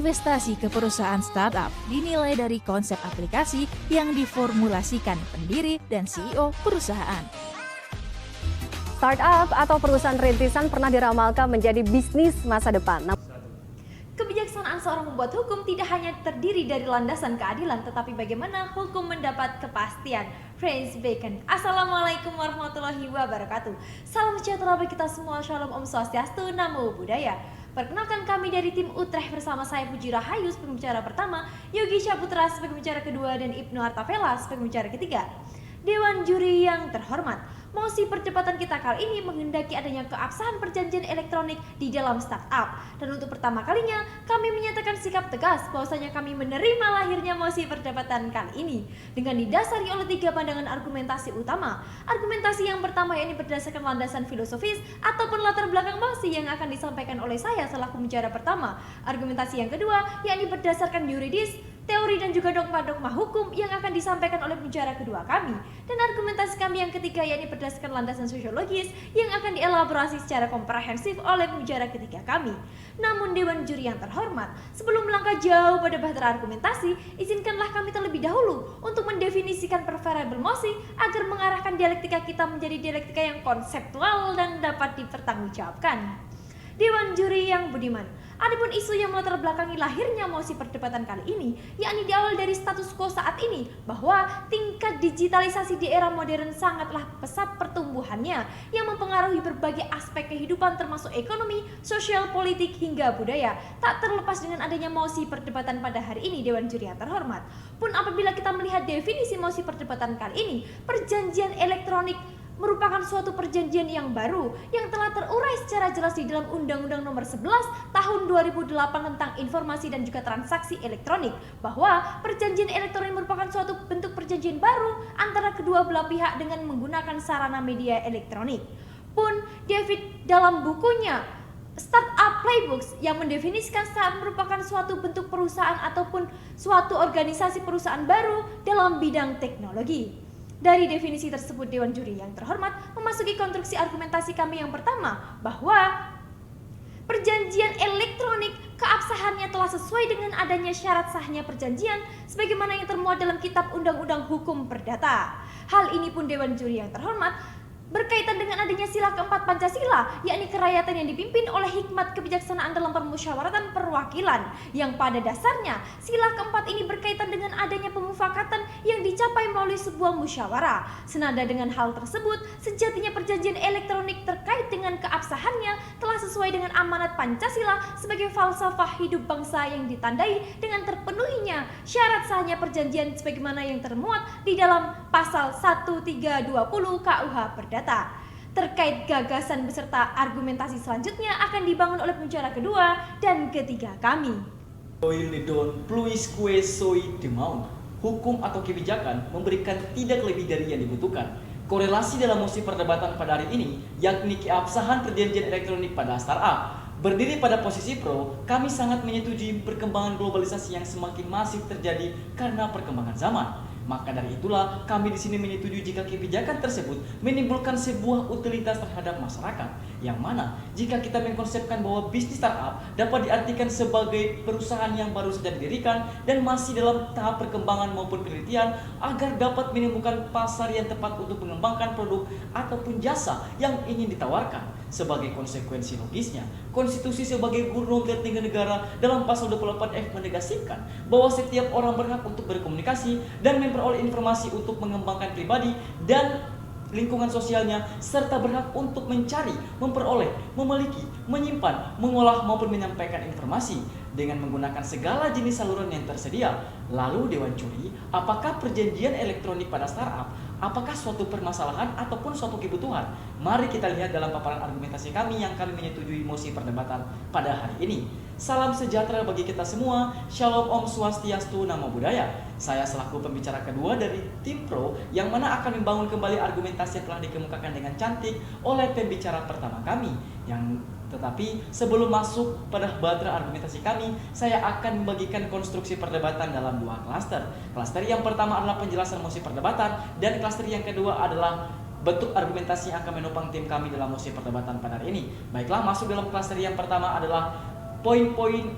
Investasi ke perusahaan startup dinilai dari konsep aplikasi yang diformulasikan pendiri dan CEO perusahaan. Startup atau perusahaan rintisan pernah diramalkan menjadi bisnis masa depan. Kebijaksanaan seorang pembuat hukum tidak hanya terdiri dari landasan keadilan, tetapi bagaimana hukum mendapat kepastian. Francis Bacon. Assalamualaikum warahmatullahi wabarakatuh. Salam sejahtera bagi kita semua. Shalom Om Swastiastu, Namo Buddhaya. Perkenalkan kami dari tim Utrecht bersama saya Puji Rahayu sebagai pembicara pertama, Yogi Syaputra sebagai pembicara kedua, dan Ibnu Artavela sebagai pembicara ketiga. Dewan juri yang terhormat, mosi percepatan kita kali ini menghendaki adanya keabsahan perjanjian elektronik di dalam startup. Dan untuk pertama kalinya, kami menyatakan sikap tegas bahwasanya kami menerima lahirnya mosi percepatan kali ini dengan didasari oleh 3 pandangan argumentasi utama. Argumentasi yang pertama yakni berdasarkan landasan filosofis ataupun latar belakang mosi yang akan disampaikan oleh saya selaku pembicara pertama. Argumentasi yang kedua yakni berdasarkan yuridis, teori dan juga dogma-dogma hukum yang akan disampaikan oleh pembicara kedua kami. Dan argumentasi kami yang ketiga yakni berdasarkan landasan sosiologis yang akan dielaborasi secara komprehensif oleh pembicara ketiga kami. Namun Dewan Juri yang terhormat, sebelum melangkah jauh pada bahtera argumentasi, izinkanlah kami terlebih dahulu untuk mendefinisikan preferable mosi agar mengarahkan dialektika kita menjadi dialektika yang konseptual dan dapat dipertanggungjawabkan. Dewan Juri yang budiman, adapun isu yang melatar belakangi lahirnya mosi perdebatan kali ini, yakni diawal dari status quo saat ini bahwa tingkat digitalisasi di era modern sangatlah pesat pertumbuhannya yang mempengaruhi berbagai aspek kehidupan termasuk ekonomi, sosial, politik hingga budaya. Tak terlepas dengan adanya mosi perdebatan pada hari ini, Dewan Juri yang terhormat, pun apabila kita melihat definisi mosi perdebatan kali ini, perjanjian elektronik merupakan suatu perjanjian yang baru yang telah terurai secara jelas di dalam Undang-Undang Nomor 11 Tahun 2008 tentang Informasi dan juga Transaksi Elektronik, bahwa perjanjian elektronik merupakan suatu bentuk perjanjian baru antara kedua belah pihak dengan menggunakan sarana media elektronik. Pun David dalam bukunya Startup Playbooks yang mendefinisikan startup merupakan suatu bentuk perusahaan ataupun suatu organisasi perusahaan baru dalam bidang teknologi. Dari definisi tersebut, Dewan Juri yang terhormat memasuki konstruksi argumentasi kami yang pertama, bahwa perjanjian elektronik keabsahannya telah sesuai dengan adanya syarat sahnya perjanjian sebagaimana yang termuat dalam Kitab Undang-Undang Hukum Perdata. Hal ini pun Dewan Juri yang terhormat berkaitan dengan adanya sila keempat Pancasila, yakni kerakyatan yang dipimpin oleh hikmat kebijaksanaan dalam permusyawaratan perwakilan, yang pada dasarnya sila keempat ini berkaitan dengan adanya pemufakatan yang dicapai melalui sebuah musyawarah. Senada dengan hal tersebut, sejatinya perjanjian elektronik terkait dengan keabsahannya telah sesuai dengan amanat Pancasila sebagai falsafah hidup bangsa yang ditandai dengan terpenuhinya syarat sahnya perjanjian sebagaimana yang termuat di dalam pasal 1320 KUH Perdata. Terkait gagasan beserta argumentasi selanjutnya akan dibangun oleh pembicara kedua dan ketiga kami. Hukum atau kebijakan memberikan tidak lebih dari yang dibutuhkan. Korelasi dalam mosi perdebatan pada hari ini yakni keabsahan perjanjian elektronik pada startup. Berdiri pada posisi pro, kami sangat menyetujui perkembangan globalisasi yang semakin masif terjadi karena perkembangan zaman. Maka dari itulah kami di sini menyetujui jika kebijakan tersebut menimbulkan sebuah utilitas terhadap masyarakat, yang mana jika kita mengkonsepkan bahwa bisnis startup dapat diartikan sebagai perusahaan yang baru saja didirikan dan masih dalam tahap perkembangan maupun penelitian agar dapat menemukan pasar yang tepat untuk mengembangkan produk ataupun jasa yang ingin ditawarkan. Sebagai konsekuensi logisnya, konstitusi sebagai guru tertinggi negara dalam pasal 28F menegaskan bahwa setiap orang berhak untuk berkomunikasi dan memperoleh informasi untuk mengembangkan pribadi dan lingkungan sosialnya, serta berhak untuk mencari, memperoleh, memiliki, menyimpan, mengolah maupun menyampaikan informasi dengan menggunakan segala jenis saluran yang tersedia. Lalu Dewan Juri, apakah perjanjian elektronik pada startup apakah suatu permasalahan ataupun suatu kebutuhan? Mari kita lihat dalam paparan argumentasi kami yang kami menyetujui mosi perdebatan pada hari ini. Salam sejahtera bagi kita semua. Shalom Om Swastiastu, Namo Buddhaya. Saya selaku pembicara kedua dari tim pro yang mana akan membangun kembali argumentasi yang telah dikemukakan dengan cantik oleh pembicara pertama kami. Tetapi sebelum masuk pada bahtera argumentasi kami, saya akan membagikan konstruksi perdebatan dalam 2 klaster. Klaster yang pertama adalah penjelasan mosi perdebatan, dan klaster yang kedua adalah bentuk argumentasi yang akan menopang tim kami dalam mosi perdebatan pada hari ini. Baiklah, masuk dalam klaster yang pertama adalah poin-poin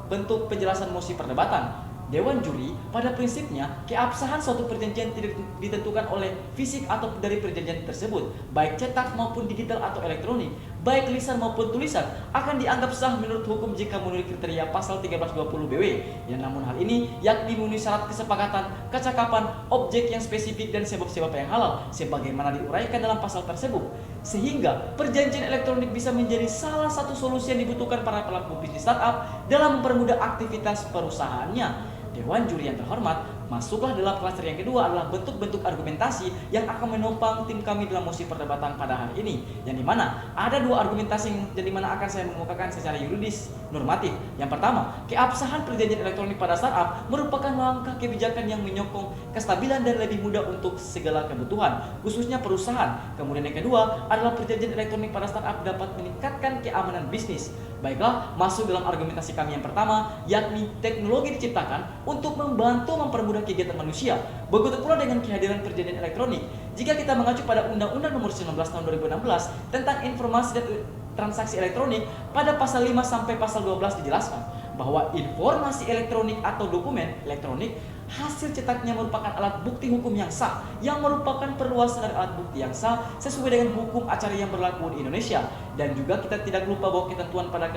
bentuk penjelasan mosi perdebatan. Dewan juri pada prinsipnya keabsahan suatu perjanjian tidak ditentukan oleh fisik atau dari perjanjian tersebut, baik cetak maupun digital atau elektronik, baik lisan maupun tulisan, akan dianggap sah menurut hukum jika memenuhi kriteria pasal 1320 BW. Yang namun hal ini yakni memenuhi syarat kesepakatan, kecakapan, objek yang spesifik dan sebab-sebab yang halal sebagaimana diuraikan dalam pasal tersebut. Sehingga perjanjian elektronik bisa menjadi salah satu solusi yang dibutuhkan para pelaku bisnis startup dalam mempermudah aktivitas perusahaannya. Dewan juri yang terhormat, masuklah dalam klaster yang kedua adalah bentuk-bentuk argumentasi yang akan menopang tim kami dalam mosi perdebatan pada hari ini. Yang dimana ada dua argumentasi yang dimana akan saya mengemukakan secara yuridis normatif. Yang pertama, keabsahan perjanjian elektronik pada startup merupakan langkah kebijakan yang menyokong kestabilan dan lebih mudah untuk segala kebutuhan, khususnya perusahaan. Kemudian yang kedua adalah perjanjian elektronik pada startup dapat meningkatkan keamanan bisnis. Baiklah, masuk dalam argumentasi kami yang pertama, yakni teknologi diciptakan untuk membantu mempermudah kegiatan manusia. Begitu pula dengan kehadiran perjanjian elektronik. Jika kita mengacu pada Undang-Undang Nomor 19 Tahun 2016 tentang informasi dan transaksi elektronik, pada pasal 5 sampai pasal 12 dijelaskan bahwa informasi elektronik atau dokumen elektronik hasil cetaknya merupakan alat bukti hukum yang sah, yang merupakan perluasan dari alat bukti yang sah sesuai dengan hukum acara yang berlaku di Indonesia. Dan juga kita tidak lupa bahwa ketentuan pada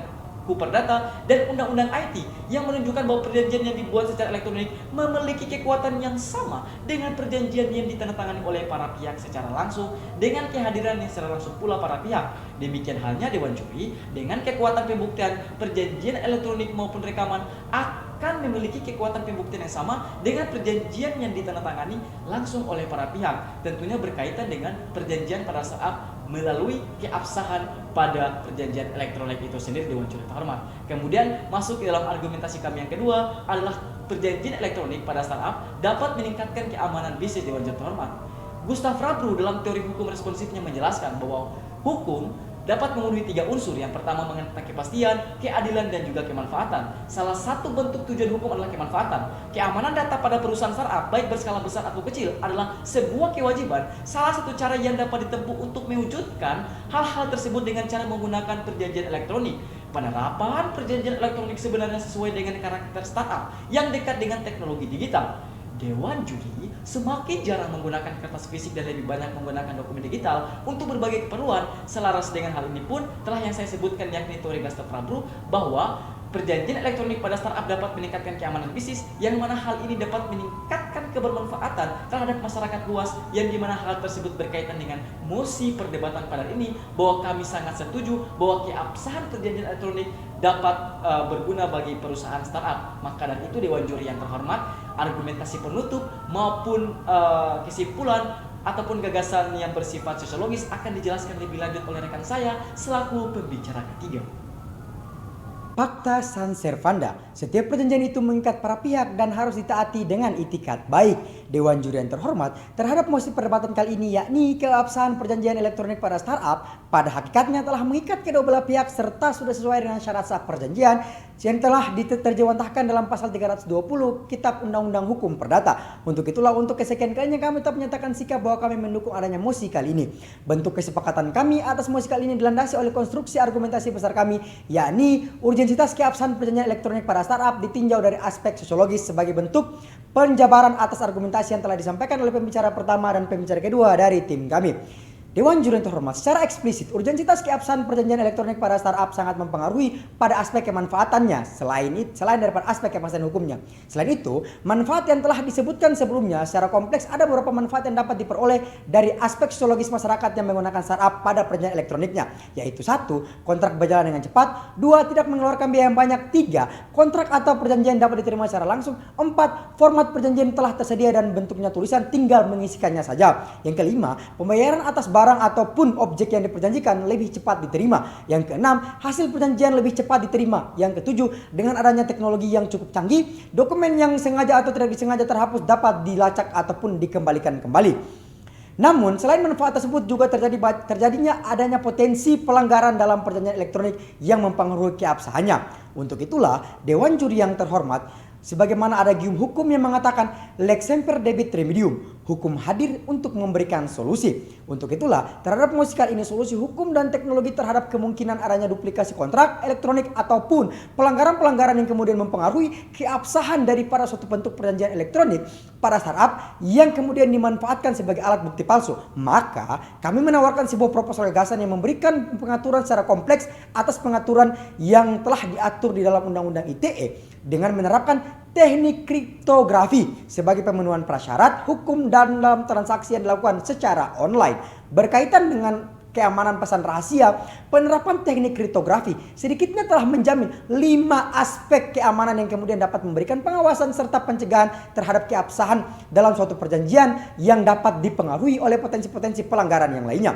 Perdata dan Undang-Undang IT yang menunjukkan bahwa perjanjian yang dibuat secara elektronik memiliki kekuatan yang sama dengan perjanjian yang ditandatangani oleh para pihak secara langsung dengan kehadiran yang secara langsung pula para pihak. Demikian halnya Dewan Juri dengan kekuatan pembuktian perjanjian elektronik maupun rekaman akan memiliki kekuatan pembuktian yang sama dengan perjanjian yang ditandatangani langsung oleh para pihak. Tentunya berkaitan dengan perjanjian pada saat melalui keabsahan pada perjanjian elektronik itu sendiri, Dewan Juri terhormat. Kemudian masuk ke dalam argumentasi kami yang kedua adalah perjanjian elektronik pada startup dapat meningkatkan keamanan bisnis, Dewan Juri terhormat. Gustav Rabru dalam teori hukum responsifnya menjelaskan bahwa hukum dapat memenuhi 3 unsur. Yang pertama mengenai kepastian, keadilan, dan juga kemanfaatan. Salah satu bentuk tujuan hukum adalah kemanfaatan. Keamanan data pada perusahaan startup, baik berskala besar atau kecil, adalah sebuah kewajiban. Salah satu cara yang dapat ditempuh untuk mewujudkan hal-hal tersebut dengan cara menggunakan perjanjian elektronik. Penerapan perjanjian elektronik sebenarnya sesuai dengan karakter startup yang dekat dengan teknologi digital. Dewan Juri semakin jarang menggunakan kertas fisik dan lebih banyak menggunakan dokumen digital untuk berbagai keperluan. Selaras dengan hal ini pun telah yang saya sebutkan yakni teori Gustav Rabru bahwa perjanjian elektronik pada startup dapat meningkatkan keamanan bisnis, yang mana hal ini dapat meningkatkan kebermanfaatan terhadap masyarakat luas, yang dimana hal tersebut berkaitan dengan mosi perdebatan pada hari ini, bahwa kami sangat setuju bahwa keabsahan perjanjian elektronik dapat berguna bagi perusahaan startup. Maka dari itu Dewan Juri yang terhormat, argumentasi penutup maupun kesimpulan ataupun gagasan yang bersifat sosiologis akan dijelaskan lebih lanjut oleh rekan saya selaku pembicara ketiga. Fakta Sans servanda, setiap perjanjian itu mengikat para pihak dan harus ditaati dengan itikat baik. Dewan Juri yang terhormat, terhadap mosi perdebatan kali ini yakni keabsahan perjanjian elektronik pada startup, pada hakikatnya telah mengikat kedua belah pihak serta sudah sesuai dengan syarat sah perjanjian yang telah diterjemahkan dalam pasal 320 Kitab Undang-Undang Hukum Perdata. Untuk itulah untuk kesekian kalinya kami tetap menyatakan sikap bahwa kami mendukung adanya mosi kali ini. Bentuk kesepakatan kami atas mosi kali ini dilandasi oleh konstruksi argumentasi besar kami, yakni urgensitas keabsahan perjanjian elektronik pada startup ditinjau dari aspek sosiologis sebagai bentuk penjabaran atas argumentasi yang telah disampaikan oleh pembicara pertama dan pembicara kedua dari tim kami. Dewan Juri yang terhormat, secara eksplisit urgensitas keabsahan perjanjian elektronik pada startup sangat mempengaruhi pada aspek kemanfaatannya selain daripada aspek kepastian hukumnya. Selain itu, manfaat yang telah disebutkan sebelumnya secara kompleks, ada beberapa manfaat yang dapat diperoleh dari aspek sosiologis masyarakat yang menggunakan startup pada perjanjian elektroniknya, yaitu 1. Kontrak berjalan dengan cepat, 2. Tidak mengeluarkan biaya yang banyak, 3. Kontrak atau perjanjian dapat diterima secara langsung, 4. Format perjanjian telah tersedia dan bentuknya tulisan, tinggal mengisikannya saja. Yang kelima, pembayaran atas barang ataupun objek yang diperjanjikan lebih cepat diterima. Yang keenam, hasil perjanjian lebih cepat diterima. Yang ketujuh, dengan adanya teknologi yang cukup canggih, dokumen yang sengaja atau tidak disengaja terhapus dapat dilacak ataupun dikembalikan kembali. Namun, selain manfaat tersebut juga terjadinya adanya potensi pelanggaran dalam perjanjian elektronik yang mempengaruhi keabsahannya. Untuk itulah, Dewan Juri yang terhormat, sebagaimana ada gium hukum yang mengatakan lex semper debit remedium, hukum hadir untuk memberikan solusi. Untuk itulah, terhadap mosi kali ini solusi hukum dan teknologi terhadap kemungkinan adanya duplikasi kontrak elektronik ataupun pelanggaran-pelanggaran yang kemudian mempengaruhi keabsahan daripada suatu bentuk perjanjian elektronik pada startup yang kemudian dimanfaatkan sebagai alat bukti palsu. Maka kami menawarkan sebuah proposal gagasan yang memberikan pengaturan secara kompleks atas pengaturan yang telah diatur di dalam Undang-Undang ITE dengan menerapkan teknik kriptografi sebagai pemenuhan prasyarat hukum dan dalam transaksi yang dilakukan secara online. Berkaitan dengan keamanan pesan rahasia, penerapan teknik kriptografi sedikitnya telah menjamin 5 aspek keamanan yang kemudian dapat memberikan pengawasan serta pencegahan terhadap keabsahan dalam suatu perjanjian yang dapat dipengaruhi oleh potensi-potensi pelanggaran yang lainnya.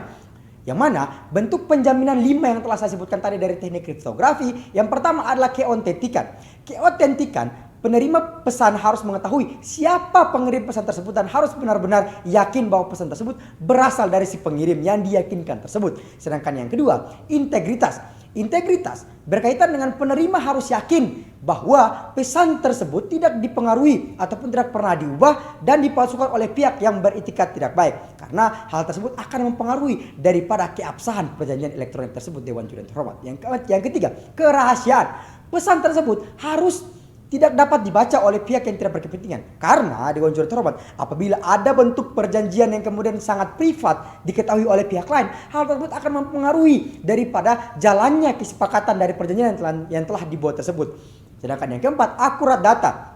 Yang mana bentuk penjaminan 5 yang telah saya sebutkan tadi dari teknik kriptografi, yang pertama adalah keotentikan. Keotentikan, penerima pesan harus mengetahui siapa pengirim pesan tersebut dan harus benar-benar yakin bahwa pesan tersebut berasal dari si pengirim yang diyakinkan tersebut. Sedangkan yang kedua, integritas. Integritas berkaitan dengan penerima harus yakin bahwa pesan tersebut tidak dipengaruhi ataupun tidak pernah diubah dan dipalsukan oleh pihak yang beritikat tidak baik. Karena hal tersebut akan mempengaruhi daripada keabsahan perjanjian elektronik tersebut, Dewan Juri yang terhormat. Yang ketiga, kerahasiaan. Pesan tersebut harus tidak dapat dibaca oleh pihak yang tidak berkepentingan. Karena Dewan Juri terhormat, apabila ada bentuk perjanjian yang kemudian sangat privat diketahui oleh pihak lain, hal tersebut akan mempengaruhi daripada jalannya kesepakatan dari perjanjian yang telah dibuat tersebut. Sedangkan yang keempat, akurat data.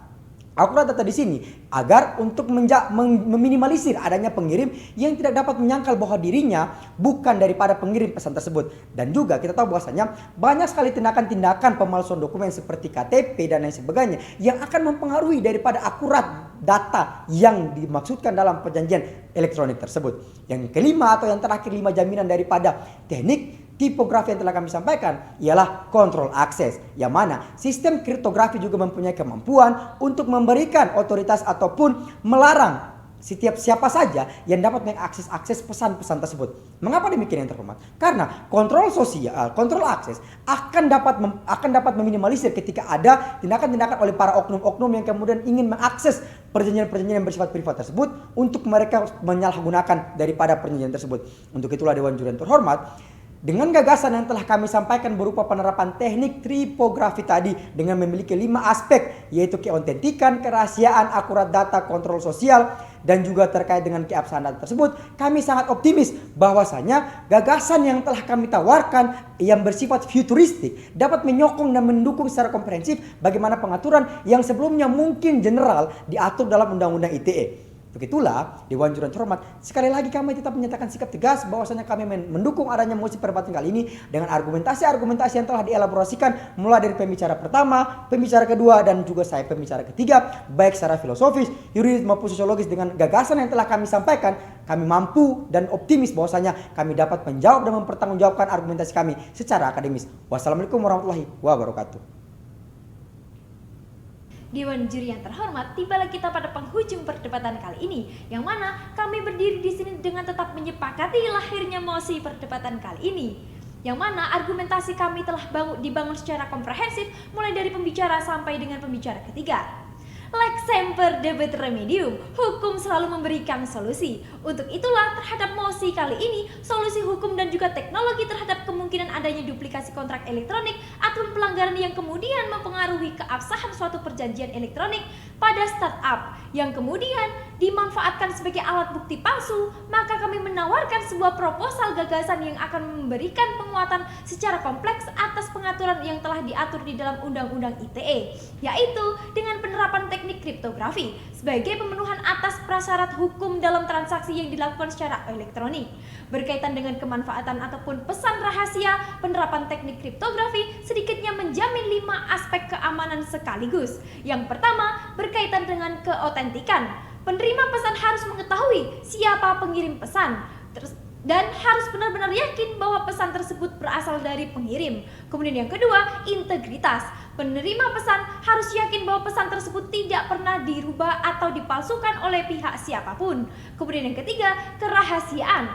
Akurat data di sini agar untuk meminimalisir adanya pengirim yang tidak dapat menyangkal bahwa dirinya bukan daripada pengirim pesan tersebut. Dan juga kita tahu bahwasanya banyak sekali tindakan-tindakan pemalsuan dokumen seperti KTP dan lain sebagainya yang akan mempengaruhi daripada akurat data yang dimaksudkan dalam perjanjian elektronik tersebut. Yang kelima atau yang terakhir, 5 jaminan daripada teknik tipografi yang telah kami sampaikan ialah kontrol akses, yang mana sistem kriptografi juga mempunyai kemampuan untuk memberikan otoritas ataupun melarang setiap siapa saja yang dapat mengakses pesan-pesan tersebut. Mengapa demikian yang terhormat? Karena kontrol akses akan dapat meminimalisir ketika ada tindakan-tindakan oleh para oknum-oknum yang kemudian ingin mengakses perjanjian-perjanjian yang bersifat privat tersebut untuk mereka menyalahgunakan daripada perjanjian tersebut. Untuk itulah Dewan Juri yang terhormat, dengan gagasan yang telah kami sampaikan berupa penerapan teknik tipografi tadi dengan memiliki 5 aspek, yaitu keotentikan, kerahasiaan, akurat data, kontrol sosial, dan juga terkait dengan keabsahan data tersebut, kami sangat optimis bahwasanya gagasan yang telah kami tawarkan yang bersifat futuristik dapat menyokong dan mendukung secara komprehensif bagaimana pengaturan yang sebelumnya mungkin general diatur dalam Undang-Undang ITE. Begitulah Dewan Juri yang terhormat, sekali lagi kami tetap menyatakan sikap tegas bahwasanya kami mendukung adanya mosi perdebatan kali ini dengan argumentasi-argumentasi yang telah dielaborasikan mulai dari pembicara pertama, pembicara kedua, dan juga saya pembicara ketiga, baik secara filosofis, yuridis maupun sosiologis. Dengan gagasan yang telah kami sampaikan, kami mampu dan optimis bahwasanya kami dapat menjawab dan mempertanggungjawabkan argumentasi kami secara akademis. Wassalamualaikum warahmatullahi wabarakatuh. Dewan Juri yang terhormat, tibalah kita pada penghujung perdebatan kali ini, yang mana kami berdiri di sini dengan tetap menyepakati lahirnya mosi perdebatan kali ini, yang mana argumentasi kami telah dibangun secara komprehensif mulai dari pembicara sampai dengan pembicara ketiga. Like semper debet remedium, hukum selalu memberikan solusi. Untuk itulah terhadap mosi kali ini, solusi hukum dan juga teknologi terhadap kemungkinan adanya duplikasi kontrak elektronik atau pelanggaran yang kemudian mempengaruhi keabsahan suatu perjanjian elektronik pada startup yang kemudian dimanfaatkan sebagai alat bukti palsu, maka kami menawarkan sebuah proposal gagasan yang akan memberikan penguatan secara kompleks atas pengaturan yang telah diatur di dalam Undang-Undang ITE, yaitu dengan penerapan teknik kriptografi sebagai pemenuhan atas prasyarat hukum dalam transaksi yang dilakukan secara elektronik. Berkaitan dengan kemanfaatan ataupun pesan rahasia, penerapan teknik kriptografi sedikitnya menjamin 5 aspek keamanan sekaligus. Yang pertama, berkaitan dengan keotentikan. Penerima pesan harus mengetahui siapa pengirim pesan dan harus benar-benar yakin bahwa pesan tersebut berasal dari pengirim. Kemudian yang kedua, integritas. Penerima pesan harus yakin bahwa pesan tersebut tidak pernah dirubah atau dipalsukan oleh pihak siapapun. Kemudian yang ketiga, kerahasiaan.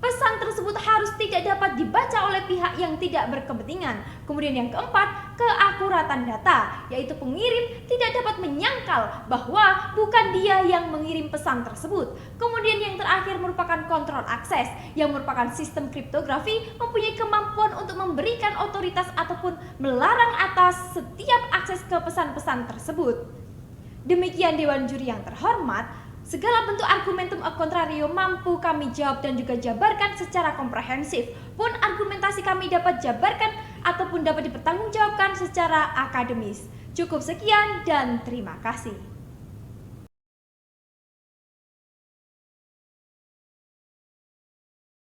pesan tersebut harus tidak dapat dibaca oleh pihak yang tidak berkepentingan. Kemudian yang keempat, keakuratan data, yaitu pengirim tidak dapat menyangkal bahwa bukan dia yang mengirim pesan tersebut. Kemudian yang terakhir merupakan kontrol akses, yang merupakan sistem kriptografi mempunyai kemampuan untuk memberikan otoritas ataupun melarang atas setiap akses ke pesan-pesan tersebut. Demikian Dewan Juri yang terhormat, segala bentuk argumentum ad contrario mampu kami jawab dan juga jabarkan secara komprehensif. Pun argumentasi kami dapat jabarkan ataupun dapat dipertanggungjawabkan secara akademis. Cukup sekian dan terima kasih.